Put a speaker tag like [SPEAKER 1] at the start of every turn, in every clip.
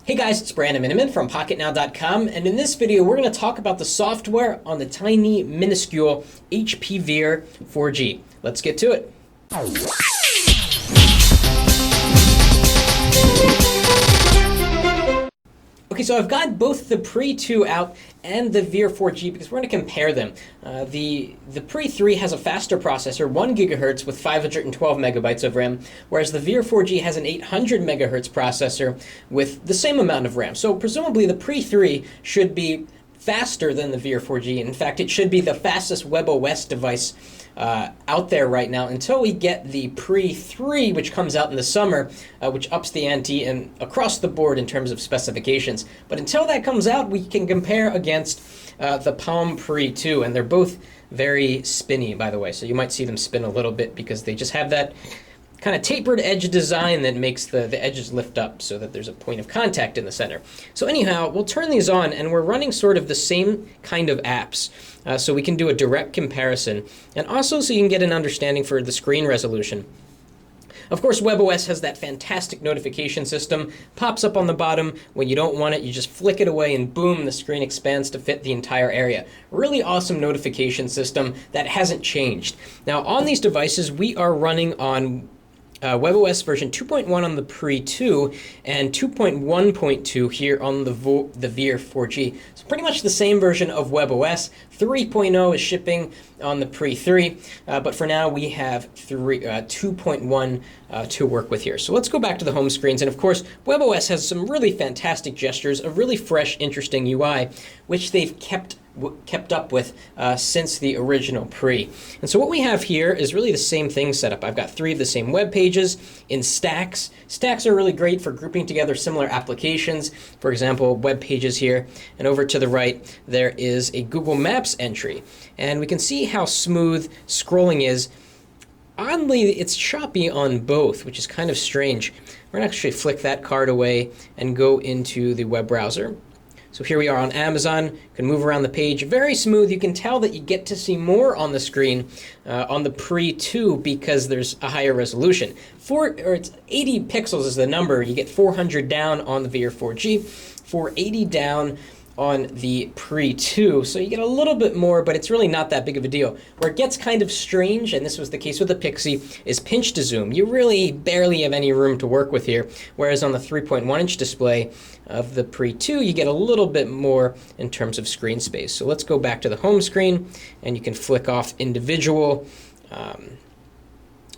[SPEAKER 1] Hey guys, it's Brandon Miniman from PocketNow.com, and in this video we're going to talk about the software on the tiny, minuscule HP Veer 4G. Let's get to it. Okay, so I've got both the Pre 2 out and the Veer 4G because we're going to compare them. The Pre 3 has a faster processor, 1 gigahertz with 512 megabytes of RAM, whereas the Veer 4G has an 800 megahertz processor with the same amount of RAM. So presumably the Pre 3 should be faster than the Veer 4G. In fact, it should be the fastest WebOS device out there right now until we get the Pre 3, which comes out in the summer, which ups the ante and across the board in terms of specifications. But until that comes out, we can compare against the Palm Pre 2, and they're both very spinny, by the way. So you might see them spin a little bit because they just have that kind of tapered edge design that makes the edges lift up so that there's a point of contact in the center. So anyhow, we'll turn these on and we're running sort of the same kind of apps. So we can do a direct comparison, and also so you can get an understanding for the screen resolution. Of course, WebOS has that fantastic notification system, pops up on the bottom. When you don't want it, you just flick it away and boom, the screen expands to fit the entire area. Really awesome notification system that hasn't changed. Now on these devices, we are running on WebOS version 2.1 on the Pre 2 and 2.1.2 here on the Veer 4G. So pretty much the same version of WebOS. 3.0 is shipping on the Pre 3, but for now we have 2.1 to work with here. So let's go back to the home screens, and of course WebOS has some really fantastic gestures, a really fresh, interesting UI, which they've kept up with since the original Pre. And so what we have here is really the same thing set up. I've got 3 of the same web pages in stacks. Stacks are really great for grouping together similar applications. For example, web pages here, and over to the right there is a Google Maps entry. And we can see how smooth scrolling is. Oddly, it's choppy on both, which is kind of strange. We're going to actually flick that card away and go into the web browser. So here we are on Amazon. You can move around the page. Very smooth. You can tell that you get to see more on the screen on the Pre 2 because there's a higher resolution. It's 80 pixels is the number. You get 400 down on the Veer 4G, 480 down on the Pre 2, so you get a little bit more, but it's really not that big of a deal. Where it gets kind of strange, and this was the case with the Pixie, is pinch to zoom. You really barely have any room to work with here, whereas on the 3.1-inch display of the Pre 2, you get a little bit more in terms of screen space. So let's go back to the home screen, and you can flick off individual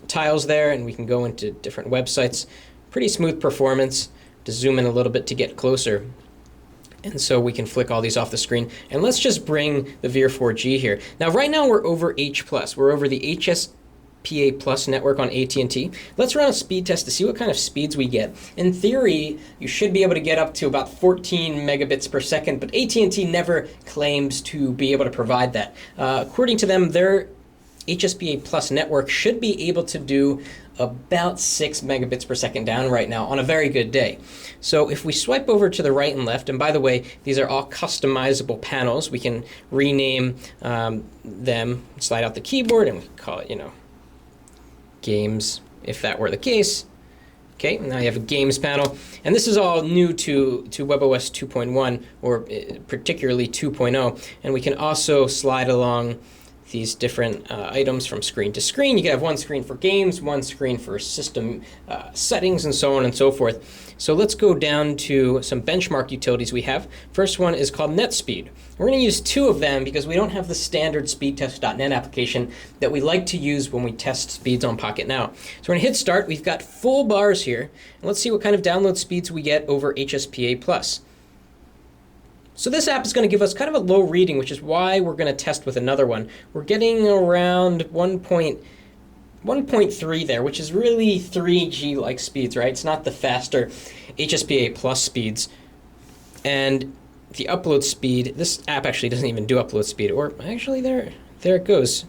[SPEAKER 1] tiles there, and we can go into different websites. Pretty smooth performance. To zoom in a little bit to get closer. And so we can flick all these off the screen. And let's just bring the Veer 4G here. Now, right now we're over H+. We're over the HSPA Plus network on AT&T. Let's run a speed test to see what kind of speeds we get. In theory, you should be able to get up to about 14 megabits per second, but AT&T never claims to be able to provide that. According to them, their HSPA Plus network should be able to do about 6 megabits per second down right now on a very good day. So if we swipe over to the right and left, and by the way, these are all customizable panels. We can rename them, slide out the keyboard, and we can call it, games, if that were the case. Okay, now you have a games panel, and this is all new to WebOS 2.1, or particularly 2.0, and we can also slide along these different items from screen to screen. You can have one screen for games, one screen for system settings, and so on and so forth. So let's go down to some benchmark utilities we have. First one is called NetSpeed. We're going to use 2 of them because we don't have the standard speedtest.net application that we like to use when we test speeds on Pocket Now. So we're going to hit start. We've got full bars here, and let's see what kind of download speeds we get over HSPA Plus. So this app is going to give us kind of a low reading, which is why we're going to test with another one. We're getting around 1.3 there, which is really 3G-like speeds, right? It's not the faster HSPA Plus speeds. And the upload speed, this app actually doesn't even do upload speed, or actually there it goes.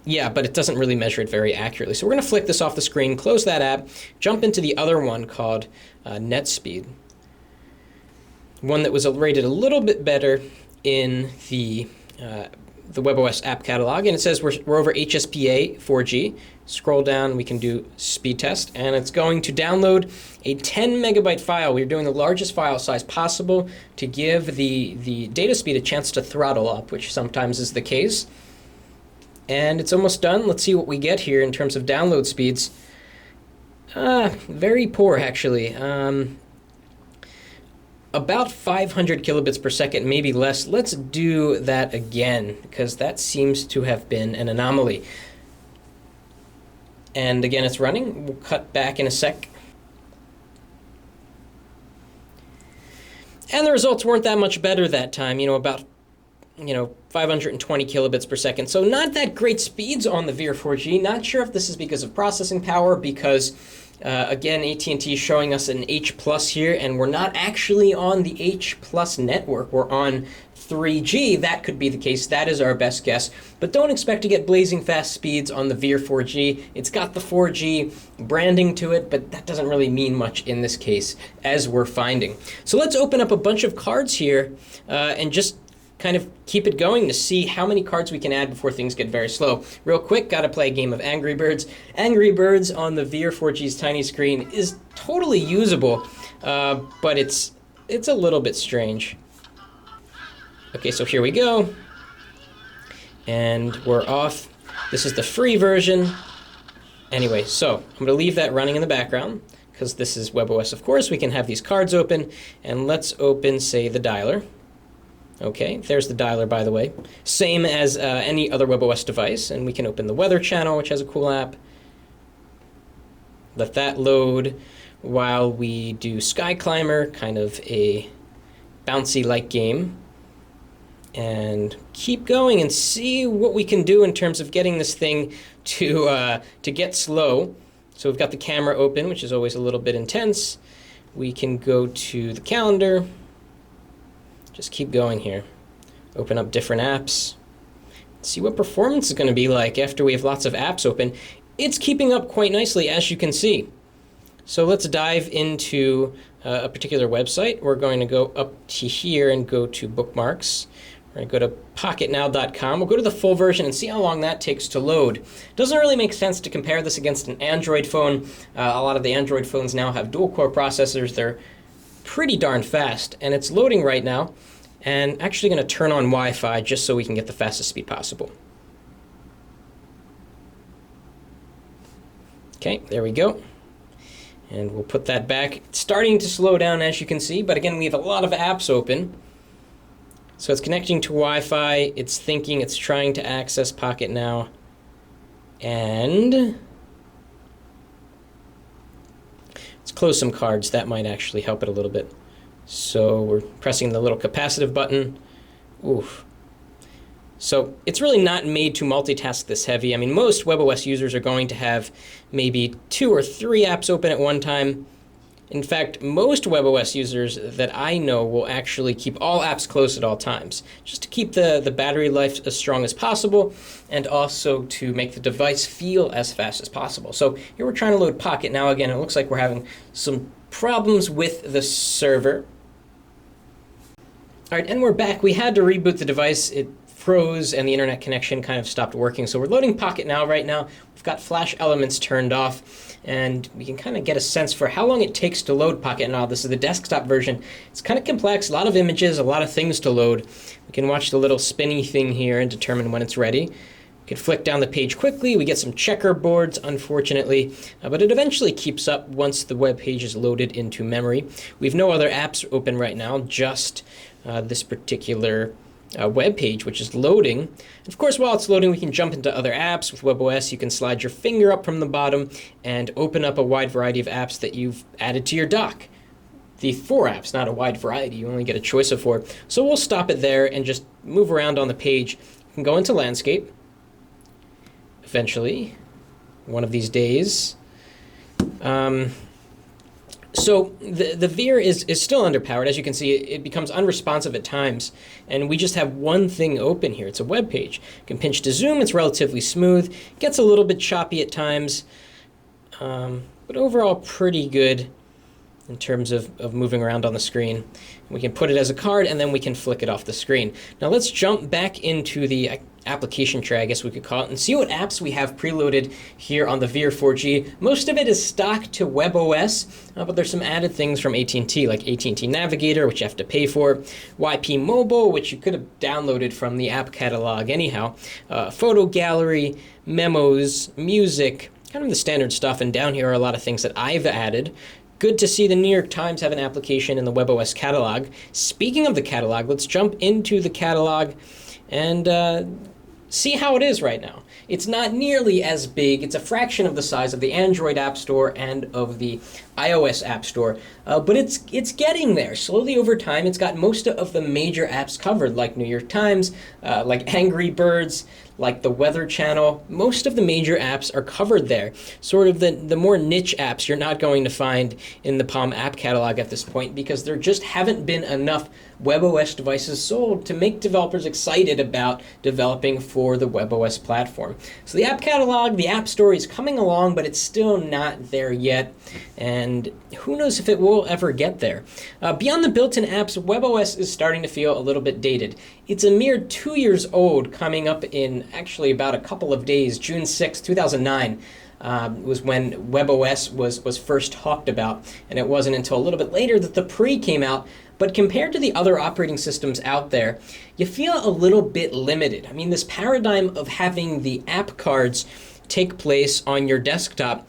[SPEAKER 1] Yeah, but it doesn't really measure it very accurately. So we're going to flick this off the screen, close that app, jump into the other one called NetSpeed. One that was rated a little bit better in the the WebOS app catalog, and it says we're over HSPA 4G. Scroll down, we can do speed test, and it's going to download a 10 megabyte file. We're doing the largest file size possible to give the data speed a chance to throttle up, which sometimes is the case. And it's almost done. Let's see what we get here in terms of download speeds. Very poor, actually. About 500 kilobits per second, maybe less. Let's do that again, because that seems to have been an anomaly. And again, it's running. We'll cut back in a sec. And the results weren't that much better that time, about 520 kilobits per second. So not that great speeds on the Veer 4G. Not sure if this is because of processing power, because again, AT&T is showing us an H+ here, and we're not actually on the H+ network. We're on 3G. That could be the case. That is our best guess. But don't expect to get blazing fast speeds on the Veer 4G. It's got the 4G branding to it, but that doesn't really mean much in this case, as we're finding. So let's open up a bunch of cards here and just kind of keep it going to see how many cards we can add before things get very slow. Real quick, gotta play a game of Angry Birds. Angry Birds on the Veer 4G's tiny screen is totally usable, but it's a little bit strange. Okay, so here we go. And we're off. This is the free version. Anyway, so I'm going to leave that running in the background because this is WebOS, of course. We can have these cards open, and let's open, say, the dialer. Okay, there's the dialer, by the way. Same as any other WebOS device, and we can open the Weather Channel, which has a cool app. Let that load while we do Sky Climber, kind of a bouncy-like game. And keep going and see what we can do in terms of getting this thing to get slow. So we've got the camera open, which is always a little bit intense. We can go to the calendar. Just keep going here. Open up different apps. See what performance is going to be like after we have lots of apps open. It's keeping up quite nicely, as you can see. So let's dive into a particular website. We're going to go up to here and go to bookmarks. We're going to go to pocketnow.com. We'll go to the full version and see how long that takes to load. Doesn't really make sense to compare this against an Android phone. A lot of the Android phones now have dual-core processors. They're pretty darn fast, and it's loading right now. And actually going to turn on Wi-Fi just so we can get the fastest speed possible. Okay, there we go. And we'll put that back. It's starting to slow down, as you can see, but again, we have a lot of apps open. So it's connecting to Wi-Fi, it's thinking, it's trying to access Pocket Now, and let's close some cards. That might actually help it a little bit. So we're pressing the little capacitive button. Oof. So it's really not made to multitask this heavy. I mean, most WebOS users are going to have maybe 2 or 3 apps open at one time. In fact, most WebOS users that I know will actually keep all apps closed at all times, just to keep the battery life as strong as possible, and also to make the device feel as fast as possible. So here we're trying to load Pocket Now again. It looks like we're having some problems with the server. All right, and we're back. We had to reboot the device. It froze and the internet connection kind of stopped working. So we're loading Pocket Now right now. We've got Flash Elements turned off, and we can kind of get a sense for how long it takes to load Pocket Now. This is the desktop version. It's kind of complex, a lot of images, a lot of things to load. We can watch the little spinny thing here and determine when it's ready. We can flick down the page quickly. We get some checkerboards, unfortunately, but it eventually keeps up once the web page is loaded into memory. We have no other apps open right now, just this particular web page, which is loading. And of course, while it's loading, we can jump into other apps. With WebOS, you can slide your finger up from the bottom and open up a wide variety of apps that you've added to your dock. The 4 apps, not a wide variety. You only get a choice of 4. So we'll stop it there and just move around on the page. You can go into landscape. Eventually, one of these days. So the Veer is still underpowered. As you can see, it becomes unresponsive at times, and we just have one thing open here. It's a web page. You can pinch to zoom. It's relatively smooth. Gets a little bit choppy at times, but overall pretty good. in terms of moving around on the screen. We can put it as a card, and then we can flick it off the screen. Now let's jump back into the application tray, I guess we could call it, and see what apps we have preloaded here on the Veer 4G. Most of it is stock to WebOS, but there's some added things from AT&T, like AT&T Navigator, which you have to pay for, YP Mobile, which you could have downloaded from the app catalog anyhow, photo gallery, memos, music, kind of the standard stuff, and down here are a lot of things that I've added. Good to see the New York Times have an application in the WebOS catalog. Speaking of the catalog, let's jump into the catalog and see how it is right now. It's not nearly as big. It's a fraction of the size of the Android App Store and of the iOS App Store, but it's getting there. Slowly over time, it's got most of the major apps covered, like New York Times, like Angry Birds, like the Weather Channel. Most of the major apps are covered there. Sort of the more niche apps you're not going to find in the Palm app catalog at this point, because there just haven't been enough WebOS devices sold to make developers excited about developing for the WebOS platform. So the app catalog, the App Store is coming along, but it's still not there yet, and who knows if it will ever get there. Beyond the built-in apps, WebOS is starting to feel a little bit dated. It's a mere 2 years old, coming up in actually about a couple of days. June 6, 2009 was when WebOS was first talked about, and it wasn't until a little bit later that the Pre came out. But compared to the other operating systems out there, you feel a little bit limited. I mean, this paradigm of having the app cards take place on your desktop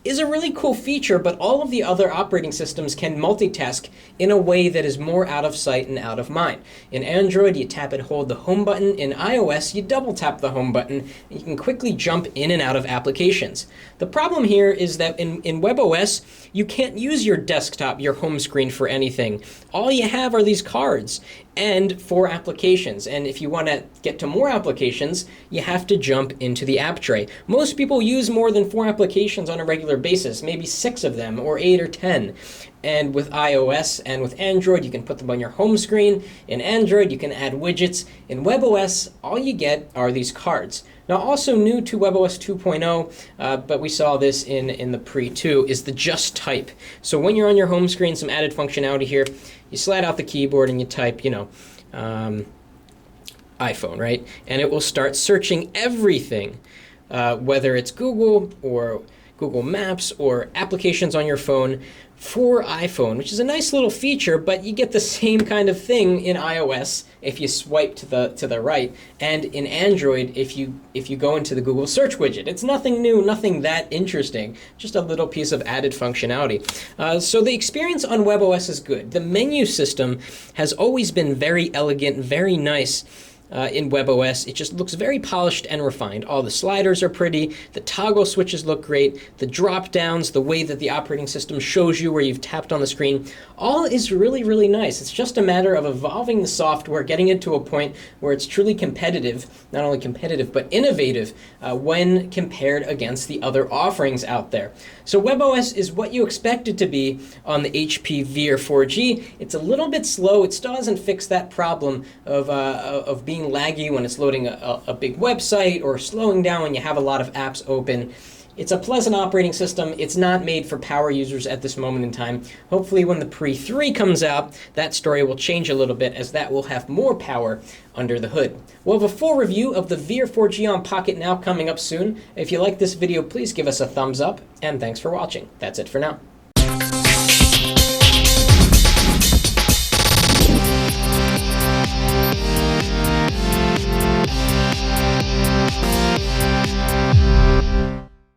[SPEAKER 1] is a really cool feature, but all of the other operating systems can multitask in a way that is more out of sight and out of mind. In Android, you tap and hold the home button. In iOS, you double tap the home button, and you can quickly jump in and out of applications. The problem here is that in WebOS, you can't use your desktop, your home screen, for anything. All you have are these cards and 4 applications. And if you want to get to more applications, you have to jump into the app tray. Most people use more than 4 applications on a regular basis, maybe 6 of them, or 8 or 10. And with iOS and with Android, you can put them on your home screen. In Android, you can add widgets. In WebOS, all you get are these cards. Now, also new to WebOS 2.0, but we saw this in the Pre 2, is the Just Type. So when you're on your home screen, some added functionality here. You slide out the keyboard and you type, iPhone, right? And it will start searching everything, whether it's Google or Google Maps or applications on your phone for iPhone, which is a nice little feature, but you get the same kind of thing in iOS if you swipe to the right, and in Android if you go into the Google search widget. It's nothing new, nothing that interesting, just a little piece of added functionality. So the experience on WebOS is good. The menu system has always been very elegant, very nice. In WebOS, it just looks very polished and refined. All the sliders are pretty, the toggle switches look great, the drop downs, the way that the operating system shows you where you've tapped on the screen, all is really, really nice. It's just a matter of evolving the software, getting it to a point where it's truly competitive, not only competitive, but innovative when compared against the other offerings out there. So WebOS is what you expect it to be on the HP Veer 4G. It's a little bit slow. It still hasn't fixed that problem of being laggy when it's loading a big website, or slowing down when you have a lot of apps open. It's a pleasant operating system. It's not made for power users at this moment in time. Hopefully when the Pre 3 comes out, that story will change a little bit, as that will have more power under the hood. We'll have a full review of the Veer 4G on Pocket Now coming up soon. If you like this video, please give us a thumbs up, and thanks for watching. That's it for now.